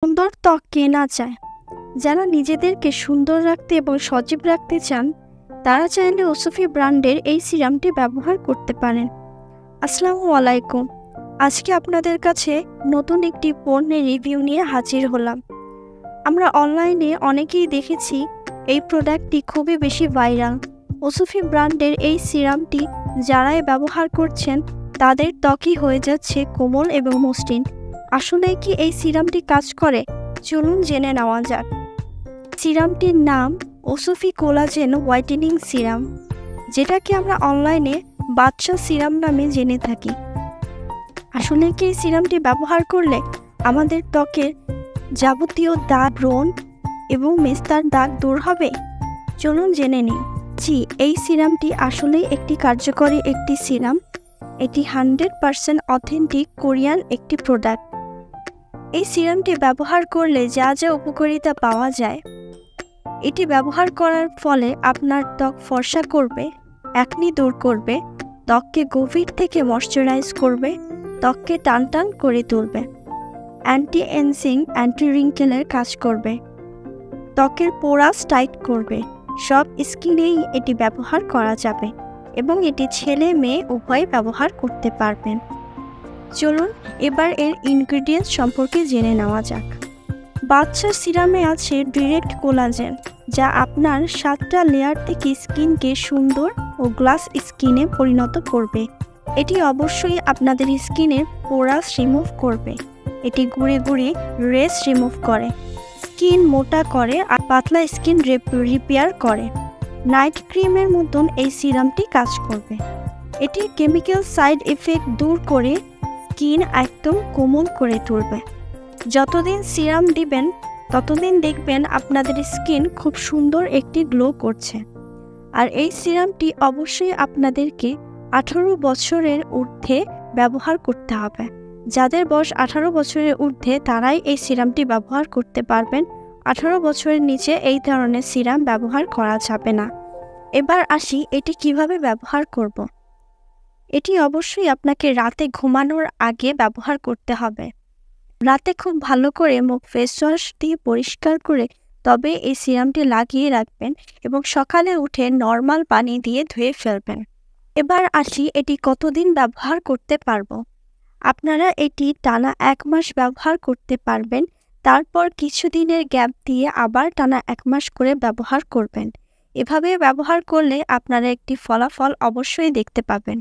সুন্দর ত্বক কে না চায়? যারা নিজেদেরকে সুন্দর রাখতে এবং সজীব রাখতে চান তারা চাইলে ওসফি ব্র্যান্ডের এই সিরামটি ব্যবহার করতে পারেন। আসসালামু আলাইকুম। আজকে আপনাদের কাছে নতুন একটি পণ্যের রিভিউ নিয়ে হাজির হলাম। আমরা অনলাইনে অনেকেই দেখেছি এই প্রোডাক্টটি খুবই বেশি ভাইরাল। ওসফি ব্র্যান্ডের এই সিরামটি যারাই ব্যবহার করছেন তাদের ত্বকই হয়ে যাচ্ছে কোমল এবং মসৃণ। আসলে কি এই সিরামটি কাজ করে? চলুন জেনে নেওয়া যাক। সিরামটির নাম ওসফি কোলাজেন হোয়াইটেনিং সিরাম, যেটাকে আমরা অনলাইনে বাদশা সিরাম নামে জেনে থাকি। আসলে কি এই সিরামটি ব্যবহার করলে আমাদের ত্বকের যাবতীয় দাগ, ব্রণ এবং মেস্তার দাগ দূর হবে? চলুন জেনে নিই। জি, এই সিরামটি আসলেই একটি কার্যকরী একটি সিরাম। এটি 100% অথেন্টিক কোরিয়ান একটি প্রোডাক্ট। এই সিরামটি ব্যবহার করলে যা যা উপকারিতা পাওয়া যায়, এটি ব্যবহার করার ফলে আপনার ত্বক ফর্সা করবে, একনি দূর করবে, ত্বককে গভীর থেকে ময়শ্চারাইজ করবে, ত্বককে টানটান করে তুলবে, অ্যান্টি এজিং, অ্যান্টি রিঙ্কেলের কাজ করবে, ত্বকের পোরাস টাইট করবে। সব স্কিনেই এটি ব্যবহার করা যাবে এবং এটি ছেলে মেয়ে উভয় ব্যবহার করতে পারবেন। চলুন এবার এর ইনগ্রিডিয়েন্টস সম্পর্কে জেনে নেওয়া যাক। বাদশা সিরামে আছে ডিরেক্ট কোলাজেন, যা আপনার 7টা লেয়ার থেকে স্কিনকে সুন্দর ও গ্লাস স্কিনে পরিণত করবে। এটি অবশ্যই আপনাদের স্কিনের পোরাস রিমুভ করবে। এটি গুঁড়ে গুঁড়ে রেস রিমুভ করে, স্কিন মোটা করে আর পাতলা স্কিন রিপেয়ার করে। নাইট ক্রিমের মতন এই সিরামটি কাজ করবে। এটি কেমিক্যাল সাইড এফেক্ট দূর করে স্কিন একদম কোমল করে তুলবে। যতদিন সিরাম দিবেন ততদিন দেখবেন আপনাদের স্কিন খুব সুন্দর একটি গ্লো করছে। আর এই সিরামটি অবশ্যই আপনাদেরকে 18 বছরের ঊর্ধ্বে ব্যবহার করতে হবে। যাদের বয়স 18 বছরের ঊর্ধ্বে তারাই এই সিরামটি ব্যবহার করতে পারবেন। 18 বছরের নিচে এই ধরনের সিরাম ব্যবহার করা যাবে না। এবার আসি এটি কিভাবে ব্যবহার করব। এটি অবশ্যই আপনাকে রাতে ঘুমানোর আগে ব্যবহার করতে হবে। রাতে খুব ভালো করে মুখ ফেস ওয়াশ দিয়ে পরিষ্কার করে তবে এই সিরামটি লাগিয়ে রাখবেন এবং সকালে উঠে নর্মাল পানি দিয়ে ধুয়ে ফেলবেন। এবার আসি এটি কতদিন ব্যবহার করতে পারবো। আপনারা এটি টানা 1 মাস ব্যবহার করতে পারবেন। তারপর কিছুদিনের গ্যাপ দিয়ে আবার টানা 1 মাস করে ব্যবহার করবেন। এভাবে ব্যবহার করলে আপনারা একটি ফলাফল অবশ্যই দেখতে পাবেন।